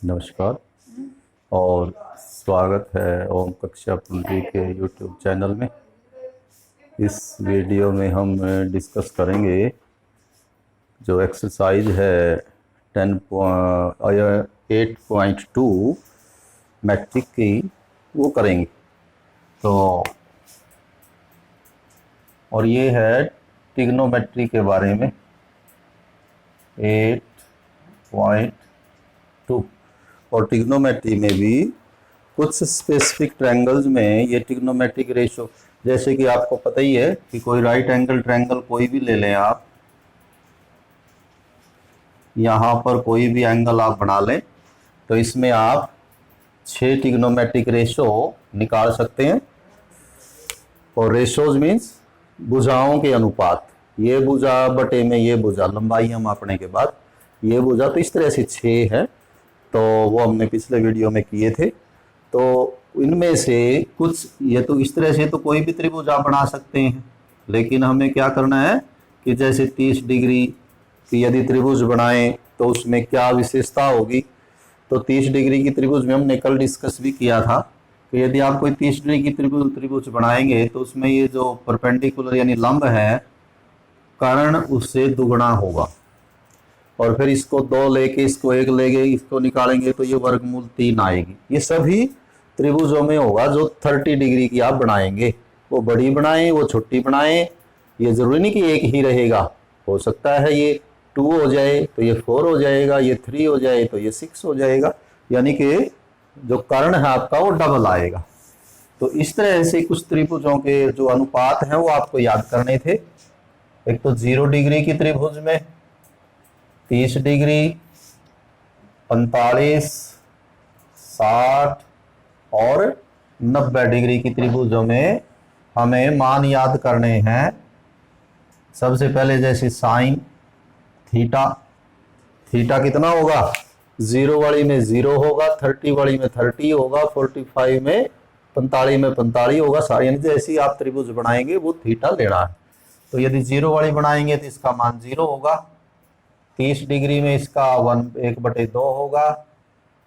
नमस्कार और स्वागत है ओम कक्षा पूंजी के यूट्यूब चैनल में। इस वीडियो में हम डिस्कस करेंगे जो एक्सरसाइज है 8.2 मैट्रिक की, वो करेंगे। तो और ये है ट्रिग्नोमेट्री के बारे में 8.2। और ट्रिग्नोमेट्री में भी कुछ स्पेसिफिक ट्रायंगल्स में ये ट्रिग्नोमेट्रिक रेशो, जैसे कि आपको पता ही है कि कोई राइट एंगल ट्रायंगल कोई भी ले लें आप, यहाँ पर कोई भी एंगल आप बना लें तो इसमें आप 6 ट्रिग्नोमेट्रिक रेशो निकाल सकते हैं। और रेशोज मीन्स भुजाओं के अनुपात, ये भुजा बटे में ये भुजा, लंबाई हम मापने के बाद ये भुजा, तो इस तरह से 6 है। तो वो हमने पिछले वीडियो में किए थे। तो इनमें से कुछ, ये तो इस तरह से तो कोई भी त्रिभुज आप बना सकते हैं, लेकिन हमें क्या करना है कि जैसे 30 डिग्री की यदि त्रिभुज बनाएं तो उसमें क्या विशेषता होगी। तो 30 डिग्री की त्रिभुज में हमने कल डिस्कस भी किया था कि यदि आप कोई 30 डिग्री की त्रिभुज बनाएंगे तो उसमें ये जो परपेंडिकुलर यानी लंब है, कर्ण उससे दुगना होगा। और फिर इसको 2 लेके इसको 1 लेके इसको निकालेंगे तो ये वर्गमूल 3 आएगी। ये सभी त्रिभुजों में होगा जो 30 डिग्री की आप बनाएंगे। वो बड़ी बनाएं, वो छोटी बनाएं, ये जरूरी नहीं कि एक ही रहेगा। हो सकता है ये 2 हो जाए तो ये 4 हो जाएगा, ये 3 हो जाए तो ये 6 हो जाएगा, यानी कि जो कर्ण है आपका वो डबल आएगा। तो इस तरह से कुछ त्रिभुजों के जो अनुपात हैं वो आपको याद करने थे। एक तो 0 डिग्री की त्रिभुज में 30 डिग्री, 45, 60 और 90 डिग्री की त्रिभुजों में हमें मान याद करने हैं। सबसे पहले जैसे साइन थीटा, थीटा कितना होगा, 0 वाली में 0 होगा, 30 वाली में 30 होगा, 45 में 45 में 45 होगा। सारी यानी जैसी आप त्रिभुज बनाएंगे वो थीटा लेना है। तो यदि 0 वाली बनाएंगे तो इसका मान 0 होगा, 30 डिग्री में इसका 1/2 होगा,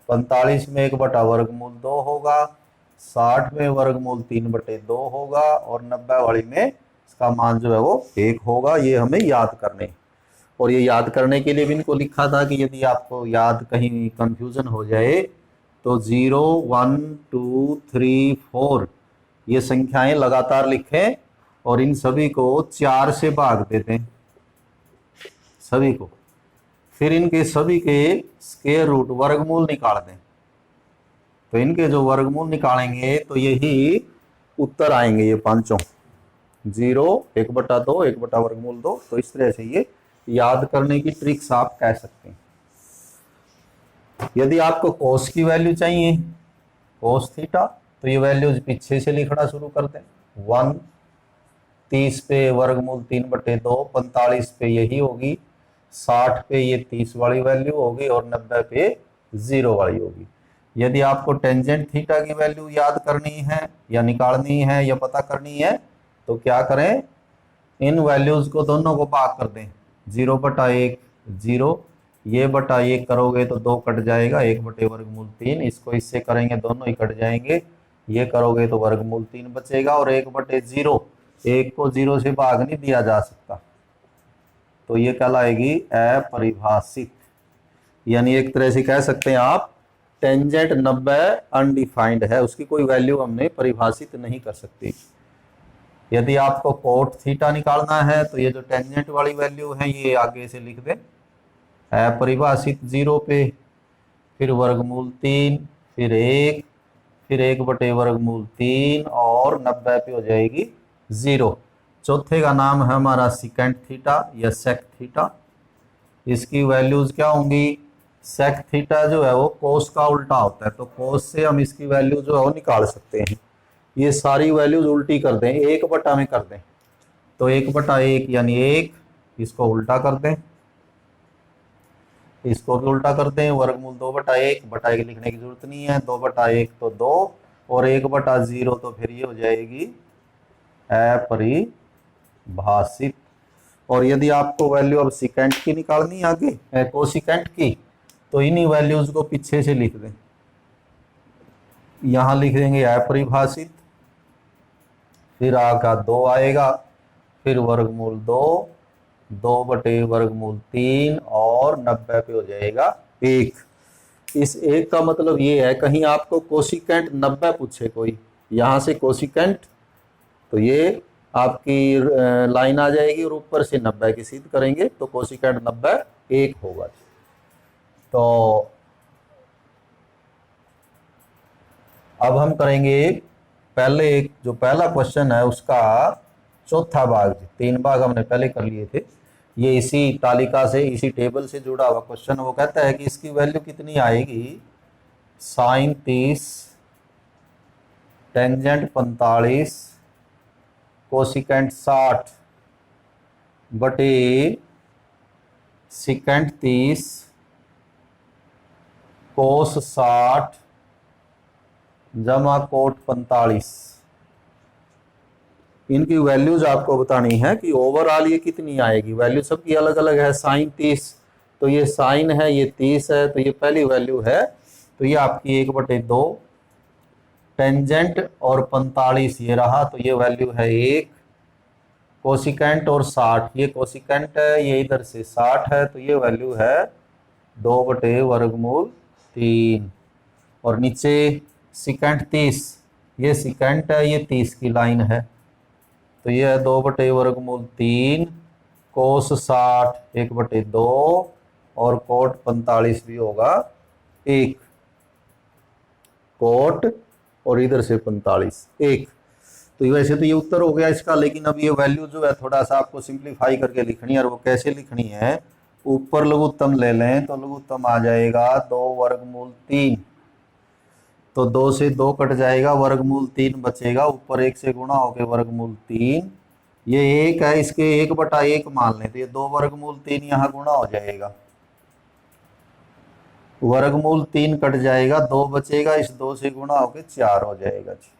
45 में 1/वर्गमूल 2 होगा, 60 में वर्गमूल 3/2 होगा और 90 वाली में इसका मान जो है वो 1 होगा। ये हमें याद करने, और ये याद करने के लिए भी इनको लिखा था कि यदि आपको याद कहीं कंफ्यूजन हो जाए तो 0, 1, 2, 3, 4 ये संख्याएं लगातार लिखें और इन सभी को 4 से भाग देते हैं, सभी को। फिर इनके सभी के स्क्वायर रूट वर्गमूल निकाल दें। तो इनके जो वर्गमूल निकालेंगे तो यही उत्तर आएंगे, ये पांचों। 0, 1/2, 1/वर्गमूल 2। तो इस तरह से ये याद करने की ट्रिक्स आप कह सकते हैं। यदि आपको कोस की वैल्यू चाहिए, कोस थीटा, तो ये वैल्यूज पीछे से लिखना शुरू कर दें। 1, 30 पे वर्गमूल 3/2, 45 पे यही होगी, 60 पे ये 30 वाली वैल्यू होगी और 90 पे 0 वाली होगी। यदि आपको टेंजेंट थीटा की वैल्यू याद करनी है या निकालनी है या पता करनी है तो क्या करें, इन वैल्यूज को दोनों को भाग कर दें। 0/1 0, ये बटा 1 करोगे तो 2 कट जाएगा, 1/वर्गमूल 3। इसको इससे करेंगे दोनों ही कट जाएंगे, ये करोगे तो वर्गमूल 3 बचेगा। और 1/0, 1 को 0 से भाग नहीं दिया जा सकता, तो ये कहलाएगी अपरिभाषित। यानी एक तरह से कह सकते हैं आप टेंजेंट 90 अनडिफाइंड है, उसकी कोई वैल्यू हमने परिभाषित नहीं कर सकते। यदि आपको कोट थीटा निकालना है तो ये जो टेंजेंट वाली वैल्यू है ये आगे से लिख दें, अपरिभाषित 0 पे, फिर वर्गमूल 3, फिर 1, फिर 1/वर्गमूल 3 और 90 पे हो जाएगी 0। चौथे का नाम है हमारा सिकेंट थीटा या सेक थीटा। इसकी वैल्यूज क्या होंगी, सेक थीटा जो है वो कोस का उल्टा होता है, तो कोस से हम इसकी वैल्यू जो है वो निकाल सकते हैं। ये सारी वैल्यूज उल्टी कर दें, 1/, में कर दें, तो 1/1 यानी 1, इसको उल्टा कर दें, इसको भी उल्टा कर दें, वर्गमूल 2/1, बटा 1 लिखने की जरूरत नहीं है, 2/1 तो 2 और 1/0 तो फिर ये हो जाएगी अपरिभाषित। और यदि आपको वैल्यू अब सिकेंट की निकालनी आगे कोसिकेंट की, तो इन्हीं वैल्यूज को पीछे से लिख दें। यहां लिख देंगे अपरिभाषित, फिर आका 2 आएगा, फिर वर्गमूल 2, 2/वर्गमूल 3 और 90 पे हो जाएगा 1। इस 1 का मतलब ये है, कहीं आपको कोशिकेंट 90 पूछे कोई, यहां से कोशिकेंट, तो ये आपकी लाइन आ जाएगी और ऊपर से 90 की सिद्ध करेंगे तो कोशिकेंट 90 1 होगा। तो अब हम करेंगे पहले एक जो पहला क्वेश्चन है उसका चौथा भाग। 3 भाग हमने पहले कर लिए थे, ये इसी तालिका से, इसी टेबल से जुड़ा हुआ क्वेश्चन। वो कहता है कि इसकी वैल्यू कितनी आएगी, साइन 30, टेंजेंट 45, कोसिकेंट 60 बटे सिकेंट 30, कोस 60 जमा कोट 45। इनकी वैल्यूज आपको बतानी है कि ओवरऑल ये कितनी आएगी। वैल्यू सबकी अलग अलग है। साइन 30 तो ये साइन है, ये 30 है, तो ये पहली वैल्यू है, तो ये आपकी 1/2। टेंजेंट और 45 ये रहा, तो ये वैल्यू है 1। कोसिकेंट और 60, ये कोसिकेंट है, ये इधर से 60 है, तो ये वैल्यू है 2/वर्गमूल 3। और नीचे सिकेंट 30, ये सिकेंट है, ये 30 की लाइन है, तो ये है 2/वर्गमूल 3, कोस 60 1/2 और कोट 45 भी होगा 1। कोट और इधर से 45 1। तो वैसे तो ये उत्तर हो गया इसका, लेकिन अब ये वैल्यू जो है थोड़ा सा आपको सिंप्लीफाई करके लिखनी है। और वो कैसे लिखनी है, ऊपर लघुत्तम ले लें तो लघुत्तम आ जाएगा 2/3। तो 2 से 2 कट जाएगा, वर्गमूल 3 बचेगा, ऊपर 1 से गुणा हो गए वर्गमूल 3। ये 1 है, इसके 1/1 मान लें, तो ये 2/3 यहाँ गुणा हो जाएगा, वर्गमूल 3 कट जाएगा, 2 बचेगा, इस 2 से गुणा होकर 4 हो जाएगा जी।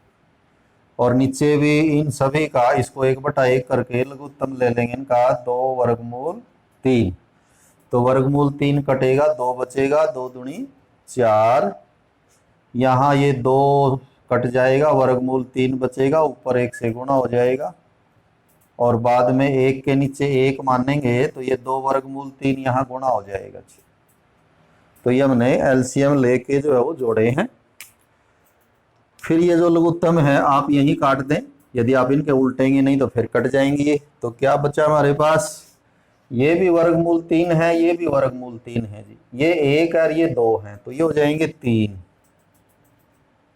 और नीचे भी इन सभी का इसको 1/1 करके लघुत्तम ले लेंगे इनका 2/3। तो वर्गमूल 3 कटेगा, 2 बचेगा, 2 दूनी 4, यहाँ ये 2 कट जाएगा, वर्गमूल 3 बचेगा, ऊपर 1 से गुणा हो जाएगा, और बाद में 1 के नीचे 1 मानेंगे तो ये 2/3 यहाँ गुणा हो जाएगा जी। तो ये हमने एलसीएम लेके जो है वो जोड़े हैं। फिर ये जो लघुत्तम है आप यही काट दें, यदि आप इनके उल्टेंगे नहीं तो फिर कट जाएंगे। तो क्या बचा हमारे पास, ये भी वर्गमूल 3 है, ये भी वर्गमूल 3 है जी, ये 1 और ये 2 है, तो ये हो जाएंगे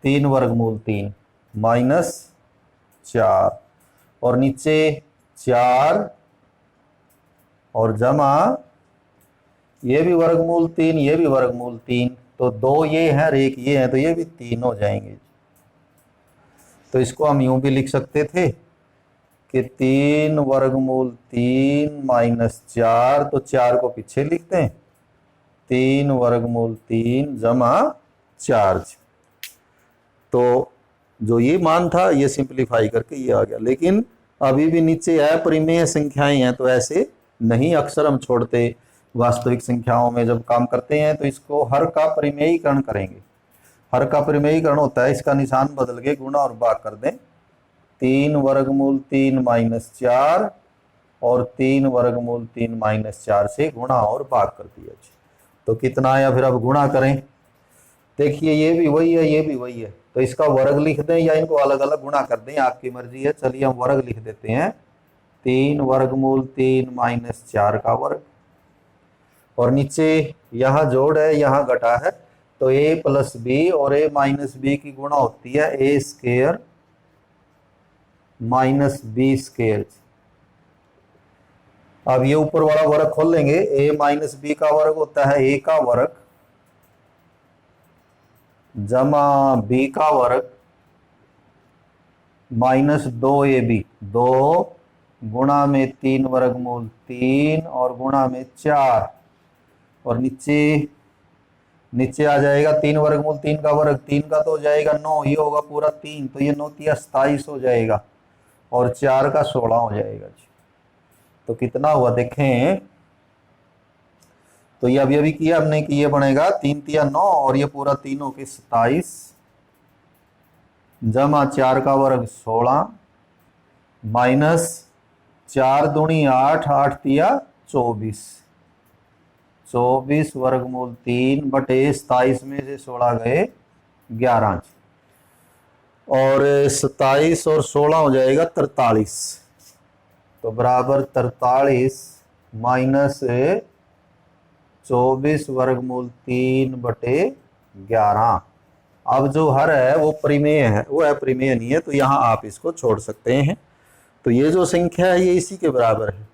3 वर्गमूल 3 -4, और नीचे 4 और जमा ये भी वर्गमूल 3, ये भी वर्गमूल 3, तो 2 ये है और 1 ये है, तो ये भी 3 हो जाएंगे। तो इसको हम यूं भी लिख सकते थे कि 3/3 -4, तो 4 को पीछे लिखते हैं, 3/3 जमा 4। तो जो ये मान था ये सिंप्लीफाई करके ये आ गया। लेकिन अभी भी नीचे अपरिमेय संख्याएं हैं, तो ऐसे नहीं अक्सर हम छोड़ते। वास्तविक संख्याओं में जब काम करते हैं तो इसको हर का परिमेयीकरण करेंगे। हर का परिमेयीकरण होता है, इसका निशान बदल के गुणा और भाग कर दें, 3/3 -4 और 3/3 -4 से गुणा और भाग कर दिया। तो कितना आया, फिर अब गुणा करें, देखिए ये भी वही है, ये भी वही है, तो इसका वर्ग लिख दें या इनको अलग अलग गुणा कर दें, आपकी मर्जी है। चलिए हम वर्ग लिख देते हैं, 3/3 -4 का वर्ग, और नीचे यहाँ जोड़ है, यहाँ घटा है, तो a + b और a - b की गुणा होती है a² - b²। अब ये ऊपर वाला वर्ग खोल लेंगे, a - b का वर्ग होता है a का वर्ग जमा b का वर्ग -2ab, 2 गुणा में 3/3 और गुणा में 4, और नीचे आ जाएगा 3/3 का वर्ग, 3 का तो हो जाएगा 9, ये होगा पूरा 3, तो ये 9 × 27 हो जाएगा, और 4 का 16 हो जाएगा जी। तो कितना हुआ देखें, तो ये अभी किया हमने कि ये बनेगा 3 तिया 9 और ये पूरा 3 होके 27 जमा 4 का वर्ग 16 माइनस 4 दूनी 8 8 तिया 24 24 वर्गमूल 3 बटे 27 में से 16 गए 11 और 27 और 16 हो जाएगा 43 तो बराबर 43 माइनस 24 वर्गमूल 3 बटे 11। अब जो हर है वो परिमेय है, वो है परिमेय नहीं है, तो यहाँ आप इसको छोड़ सकते हैं। तो ये जो संख्या है ये इसी के बराबर है,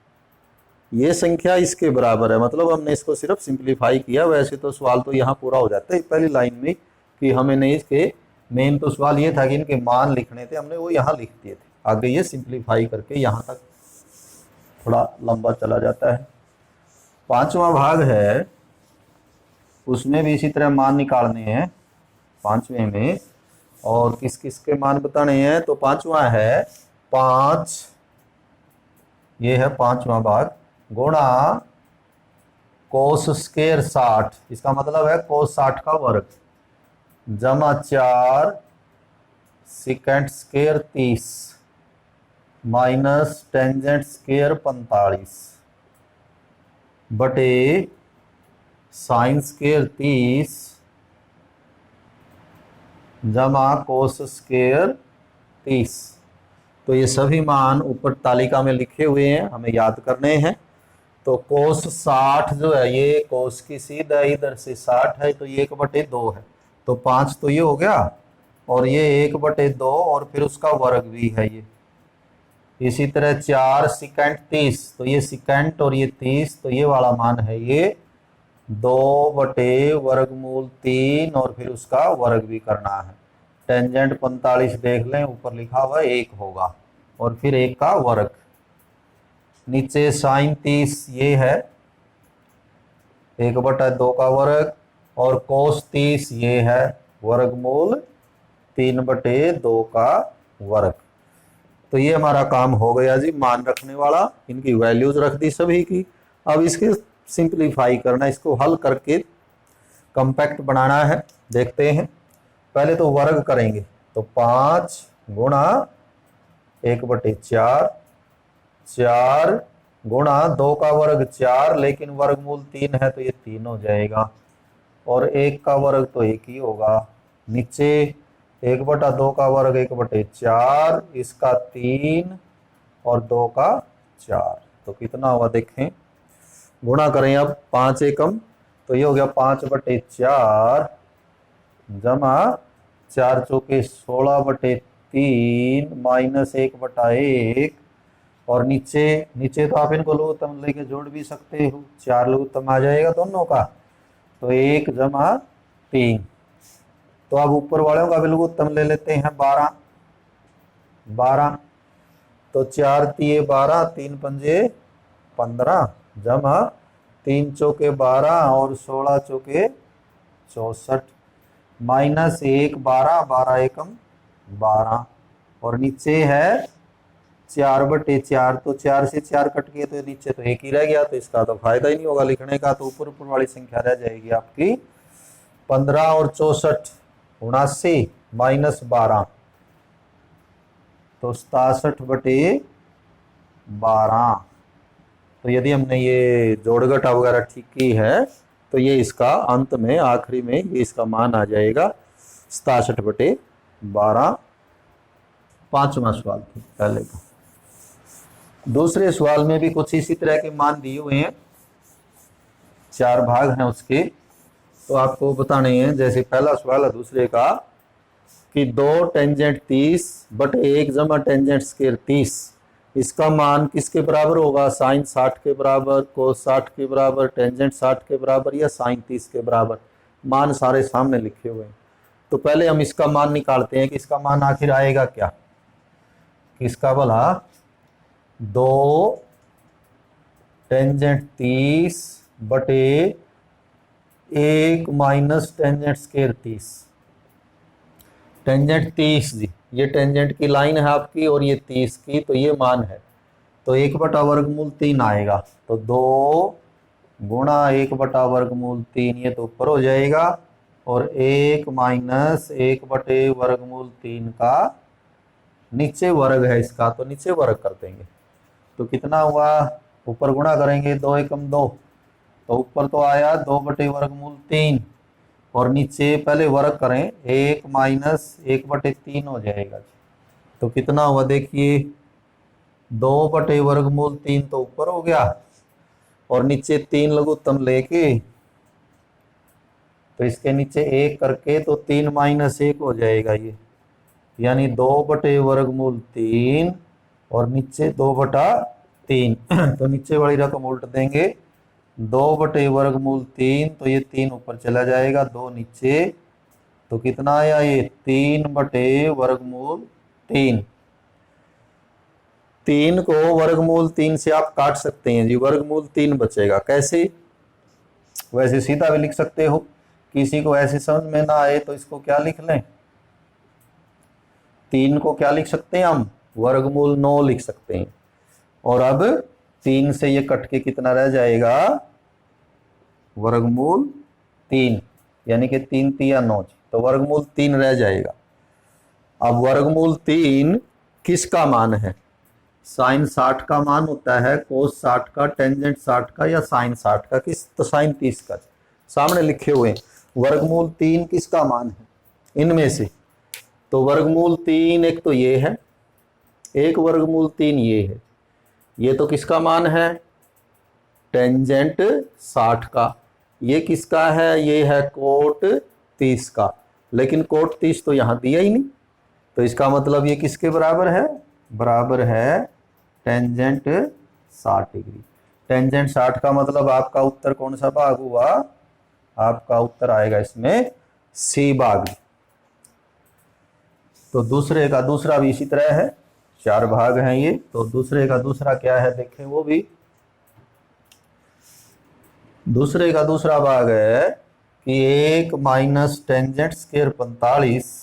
ये संख्या इसके बराबर है, मतलब हमने इसको सिर्फ सिंप्लीफाई किया। वैसे तो सवाल तो यहाँ पूरा हो जाता है पहली लाइन में कि हमें नहीं, इसके मेन तो सवाल ये था कि इनके मान लिखने थे, हमने वो यहाँ लिख दिए थे। आगे ये सिंप्लीफाई करके यहाँ तक थोड़ा लंबा चला जाता है। पांचवा भाग है, उसमें भी इसी तरह मान निकालने हैं पांचवें में, और किस किस के मान बताने हैं। तो पांचवा है 5, ये है पांचवा भाग, गुणा कोस स्क्वायर 60, इसका मतलब है कोस 60 का वर्ग, जमा 4 second square 30 minus tangent square 45 बटे साइन स्क्वायर 30 जमा कोस स्क्वायर 30। तो ये सभी मान ऊपर तालिका में लिखे हुए हैं, हमें याद करने हैं। तो कोस 60 जो है ये कोस की सीधा इधर से 60 है, तो ये 1/2 है, तो 5 तो ये हो गया, और ये 1/2 और फिर उसका वर्ग भी है ये। इसी तरह 4 सेकंड 30, तो ये सेकंड और ये 30, तो ये वाला मान है ये 2/वर्गमूल 3 और फिर उसका वर्ग भी करना है। टेंजेंट 45 देख लें, ऊपर लिखा हुआ 1 होगा और फिर 1 का वर्ग। नीचे साइन 30 ये है 1/2 का वर्ग, और कोस 30 ये है वर्गमूल 3/2 का वर्ग। तो ये हमारा काम हो गया जी, मान रखने वाला, इनकी वैल्यूज रख दी सभी की। अब इसके सिंप्लीफाई करना, इसको हल करके कॉम्पैक्ट बनाना है, देखते हैं। पहले तो वर्ग करेंगे, तो 5 गुणा 1/4, 4 गुणा 2 का वर्ग 4, लेकिन वर्गमूल 3 है तो ये 3 हो जाएगा, और 1 का वर्ग तो 1 ही होगा। नीचे 1/2 का वर्ग 1/4, इसका 3 और 2 का 4, तो कितना हुआ देखें। गुणा करें अब 5 एकम, तो ये हो गया 5/4 जमा 4 चौके 16/3 माइनस 1/1, और नीचे तो आप इनको लघुत्तम लेके जोड़ भी सकते हो, 4 लघुत्तम आ जाएगा दोनों का, तो 1 जमा 3। तो अब ऊपर वालों का भी लघुत्तम ले लेते हैं 12, तो 4 तिये 12, 3 पंजे 15 जमा 3 चौके 12 और 16 चौके 64 माइनस 1 12, 12 एकम 12, और नीचे है 4/4, तो 4 से 4 कट गए तो नीचे तो 1 ही रह गया, तो इसका तो फायदा ही नहीं होगा लिखने का, तो ऊपर वाली संख्या रह जाएगी आपकी 15 और 64 79 माइनस 12, तो 67/12। तो यदि हमने ये जोड़ घटा वगैरह ठीक की है तो ये इसका अंत में आखिरी में ये इसका मान आ जाएगा 67/12। पांचवा सवाल था पहले का। दूसरे सवाल में भी कुछ इसी तरह के मान दिए हुए हैं, 4 भाग हैं उसके, तो आपको बताने हैं। जैसे पहला सवाल है दूसरे का कि 2 टेंजेंट 30 बटे 1 जमा टेंजेंट स्क्वायर 30, इसका मान किसके बराबर होगा, साइन 60 के बराबर, कोस 60 के बराबर, टेंजेंट 60 के बराबर, या साइन 30 के बराबर। मान सारे सामने लिखे हुए हैं। तो पहले हम इसका मान निकालते हैं कि इसका मान आखिर आएगा क्या, किसका भला। 2 टेंजेंट 30 बटे 1 माइनस टेंजेंट स्क्वायर 30। टेंजेंट 30 जी, ये टेंजेंट की लाइन है आपकी और ये 30 की, तो ये मान है, तो 1/वर्गमूल 3 आएगा। तो 2 गुणा 1/वर्गमूल 3, ये तो ऊपर हो जाएगा, और 1 माइनस 1/वर्गमूल 3 का नीचे वर्ग है इसका, तो नीचे वर्ग कर देंगे। तो कितना हुआ, ऊपर गुणा करेंगे 2 एकम 2, तो ऊपर तो आया 2/वर्गमूल 3, और नीचे पहले वर्ग करें 1 माइनस 1/3 हो जाएगा। तो कितना हुआ देखिए, 2/वर्गमूल 3 तो ऊपर हो गया, और नीचे 3 लघुत्तम लेके तो इसके नीचे 1 करके तो 3 माइनस 1 हो जाएगा ये, यानी 2/वर्गमूल 3 और नीचे 2/3 तो नीचे वाली रकम उल्ट देंगे, 2/वर्गमूल 3, तो ये 3 ऊपर चला जाएगा, 2 नीचे, तो कितना आया ये 3/वर्गमूल 3। 3 को वर्गमूल 3 से आप काट सकते हैं जी, वर्गमूल 3 बचेगा। कैसे, वैसे सीधा भी लिख सकते हो, किसी को ऐसे समझ में ना आए तो इसको क्या लिख लें, 3 को क्या लिख सकते हैं हम, वर्गमूल 9 लिख सकते हैं। और अब 3 से ये कट के कितना रह जाएगा, वर्गमूल 3, यानी कि 3 तिया 9, तो वर्गमूल 3 रह जाएगा। अब वर्गमूल 3 किसका मान है, साइन 60 का मान होता है, कोस 60 का, टेंजेंट 60 का, या साइन 60 का, किस, तो साइन 30 का। सामने लिखे हुए वर्गमूल 3 किसका मान है इनमें से, तो वर्गमूल 3 एक तो ये है, एक वर्गमूल 3 ये है, ये तो किसका मान है, टेंजेंट 60 का, ये किसका है, ये है कोट 30 का, लेकिन कोट 30 तो यहाँ दिया ही नहीं, तो इसका मतलब ये किसके बराबर है, बराबर है टेंजेंट 60 डिग्री। टेंजेंट 60 का मतलब आपका उत्तर कौन सा भाग हुआ, आपका उत्तर आएगा इसमें सी भाग। तो दूसरे का दूसरा भी इसी तरह है, 4 भाग हैं ये, तो दूसरे का दूसरा क्या है देखें, वो भी दूसरे का दूसरा भाग है कि 1 माइनस टेंजेंट स्क्वायर 45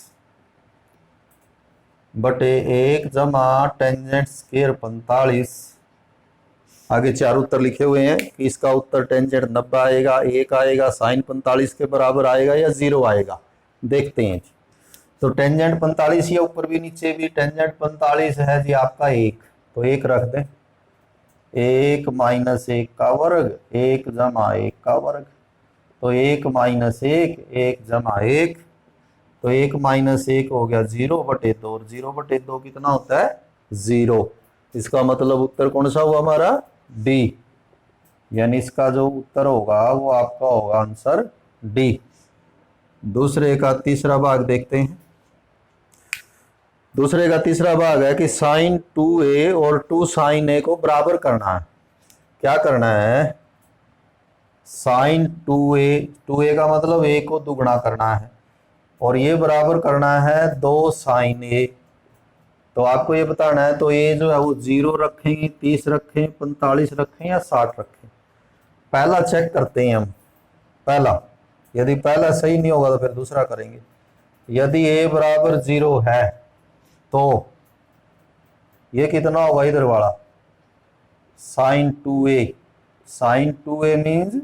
बटे 1 जमा टेंजेंट स्क्वायर 45। आगे 4 उत्तर लिखे हुए हैं कि इसका उत्तर टेंजेंट 90 आएगा, 1 आएगा, साइन 45 के बराबर आएगा, या 0 आएगा, देखते हैं। तो टेंजेंट 45 या ऊपर भी नीचे भी टेंजेंट 45 है जी आपका 1, तो 1 रख दें, 1 माइनस 1 का वर्ग, 1 जमा 1 का वर्ग, तो 1 माइनस 1, 1 जमा 1, तो 1 माइनस 1 हो गया 0/2, और 0/2 कितना होता है, 0। इसका मतलब उत्तर कौन सा हुआ हमारा, डी, यानी इसका जो उत्तर होगा वो आपका होगा आंसर डी। दूसरे का तीसरा भाग देखते हैं। दूसरे का तीसरा भाग है कि साइन 2a और 2 साइन a को बराबर करना है। क्या करना है, साइन 2a का मतलब a को दुगना करना है, और ये बराबर करना है 2 साइन a। तो आपको ये बताना है, तो ये जो है वो 0 रखें, 30 रखें, 45 रखें, या 60 रखें। पहला चेक करते हैं हम, पहला, यदि पहला सही नहीं होगा तो फिर दूसरा करेंगे। यदि a बराबर 0 है तो ये कितना होगा, इधर वाला sign 2a, sign 2a means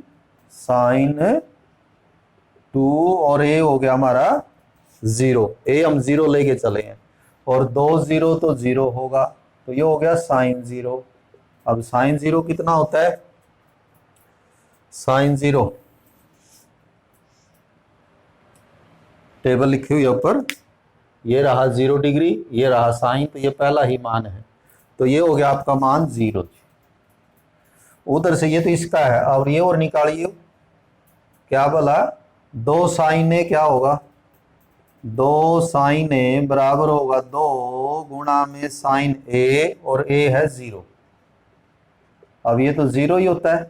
sign 2, और a हो गया हमारा 0, a हम 0 लेके चले हैं, और 2 0 तो 0 होगा, तो ये हो गया साइन 0। अब साइन 0 कितना होता है, साइन 0 टेबल लिखी हुई है ऊपर, ये रहा 0 डिग्री, ये रहा साइन, तो ये पहला ही मान है, तो ये हो गया आपका मान 0। उधर से ये तो इसका है, और ये और निकालिए, क्या बोला, 2 साइन ए क्या होगा, 2 साइन ए बराबर होगा 2 गुणा में साइन ए, और ए है 0। अब ये तो 0 ही होता है,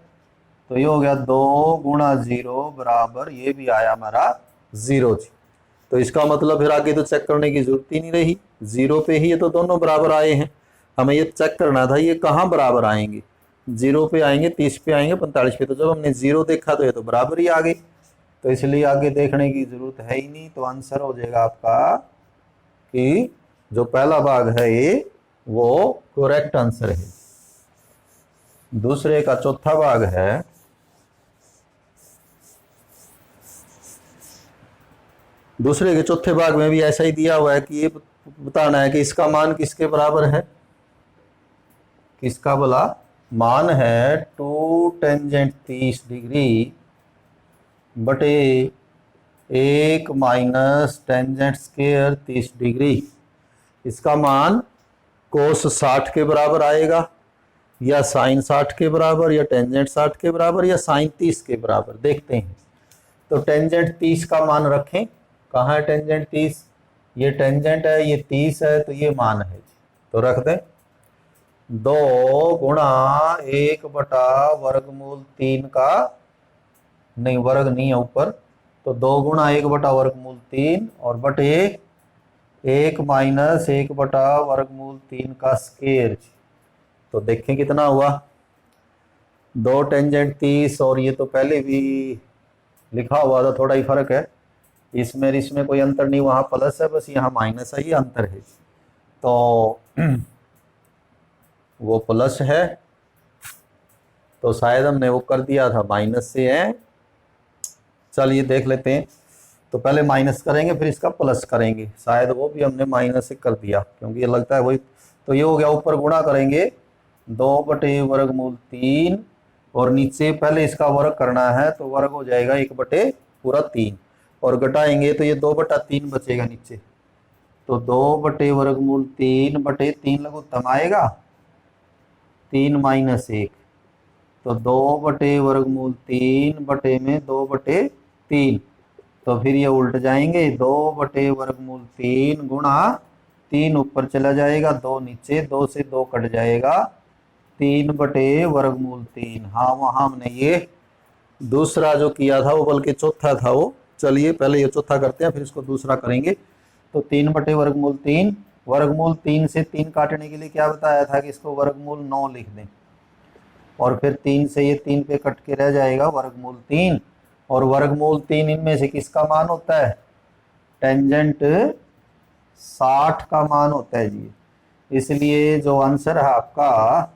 तो ये हो गया 2 गुणा 0 बराबर, ये भी आया हमारा 0। तो इसका मतलब फिर आगे तो चेक करने की जरूरत ही नहीं रही, 0 पे ही ये तो दोनों बराबर आए हैं। हमें ये चेक करना था ये कहाँ बराबर आएंगे, 0 पे आएंगे, 30 पे आएंगे, 45 पे। तो जब हमने 0 देखा तो ये तो बराबर ही आ गई, तो इसलिए आगे देखने की जरूरत है ही नहीं। तो आंसर हो जाएगा आपका कि जो पहला भाग है ये वो करेक्ट आंसर है। दूसरे का चौथा भाग है दूसरे के चौथे भाग में भी ऐसा ही दिया हुआ है कि ये बताना है कि इसका मान किसके बराबर है, किसका बोला मान है 2 टेंजेंट 30 डिग्री बटे 1 माइनस टेंजेंट स्क्वायर 30 डिग्री। इसका मान कोस 60 के बराबर आएगा या साइन 60 के बराबर या टेंजेंट 60 के बराबर या साइन 30 के बराबर, देखते हैं। तो टेंजेंट 30 का मान रखें, कहाँ है टेंजेंट 30, ये टेंजेंट है, ये 30 है, तो ये मान है, तो रख दें 2 गुणा 1 बटा वर्गमूल 3 का, नहीं वर्ग नहीं है ऊपर, तो 2 गुणा 1 बटा वर्गमूल 3 और बटे 1 माइनस 1 बटा वर्गमूल 3 का स्क्वायर। तो देखें कितना हुआ, 2 टेंजेंट 30 और ये तो पहले भी लिखा हुआ था, थोड़ा ही फर्क है, इसमें कोई अंतर नहीं, वहाँ प्लस है बस यहाँ माइनस है, ये अंतर है। तो वो प्लस है तो शायद हमने वो कर दिया था माइनस से है, चलिए देख लेते हैं। तो पहले माइनस करेंगे फिर इसका प्लस करेंगे, शायद वो भी हमने माइनस से कर दिया क्योंकि ये लगता है वही। तो ये हो गया, ऊपर गुणा करेंगे 2 बटे वर्गमूल 3 और नीचे पहले इसका वर्ग करना है तो वर्ग हो जाएगा 1 बटे पूरा 3 और घटाएंगे तो ये 2 बटा 3 बचेगा नीचे, तो 2 बटे वर्गमूल 3 बटे 3 लघुत्तम आएगा 3 माइनस 1, तो 2 बटे वर्गमूल 3 बटे में 2 बटे 3, तो फिर ये उल्ट जाएंगे 2 बटे वर्गमूल 3 गुणा 3 ऊपर चला जाएगा 2 नीचे, 2 से 2 कट जाएगा 3 बटे वर्गमूल 3। हाँ वहाँ हमने ये दूसरा जो किया था वो बल्कि चौथा था वो, चलिए पहले ये चौथा करते हैं फिर इसको दूसरा करेंगे। तो 3 बटे वर्गमूल 3, वर्गमूल 3 से 3 काटने के लिए क्या बताया था कि इसको वर्गमूल 9 लिख दें और फिर 3 से ये 3 पे कट के रह जाएगा वर्गमूल 3 और वर्गमूल 3 इनमें से किसका मान होता है, टेंजेंट 60 का मान होता है जी, इसलिए जो आंसर है आपका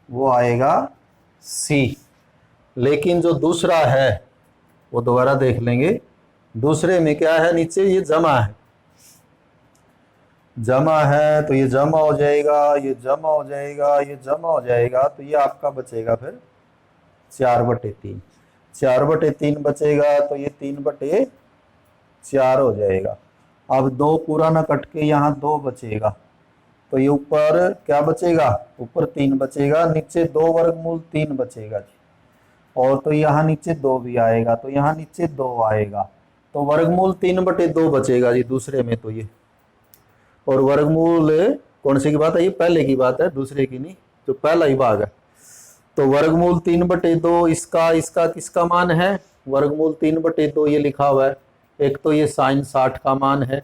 वो आएगा सी। लेकिन जो दूसरा है वो दोबारा देख लेंगे, दूसरे में क्या है, नीचे ये जमा है, जमा है तो ये जमा हो जाएगा, ये जमा हो जाएगा, ये जमा हो जाएगा, तो ये आपका बचेगा फिर 4 बटे 3, 4 बटे 3 बचेगा तो ये 3 बटे 4 हो जाएगा। अब 2 पूरा ना कट के यहाँ 2 बचेगा, तो ये ऊपर क्या बचेगा, ऊपर 3 बचेगा, नीचे 2 वर्गमूल 3 बचेगा जी, और तो यहाँ नीचे 2 भी आएगा, तो यहाँ नीचे 2 आएगा, तो वर्गमूल 3 बटे 2 बचेगा जी दूसरे में। तो ये और वर्गमूल कौन सी की बात है, ये पहले की बात है, दूसरे की नहीं, जो पहला ही भाग है। तो वर्गमूल 3 बटे 2 इसका किसका मान है, वर्गमूल 3 बटे 2 ये लिखा हुआ है, एक तो ये साइन 60 का मान है,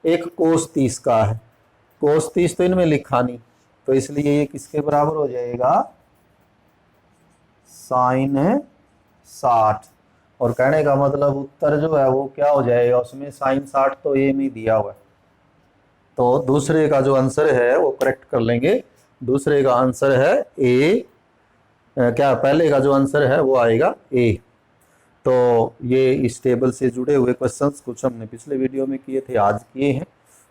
एक कोस 30 का है, कोस 30 तो इनमें लिखा नहीं, तो इसलिए ये किसके बराबर हो जाएगा, साइन 60। और कहने का मतलब उत्तर जो है वो क्या हो जाएगा, उसमें साइन 60 तो ए में दिया हुआ है, तो दूसरे का जो आंसर है वो करेक्ट कर लेंगे, दूसरे का आंसर है ए, क्या पहले का जो आंसर है वो आएगा ए। तो ये इस टेबल से जुड़े हुए क्वेश्चंस कुछ हमने पिछले वीडियो में किए थे, आज किए हैं,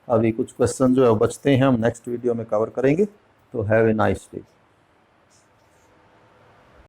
अभी कुछ क्वेश्चन जो है बचते हैं, हम नेक्स्ट वीडियो में कवर करेंगे। तो हैव ए नाइस डे।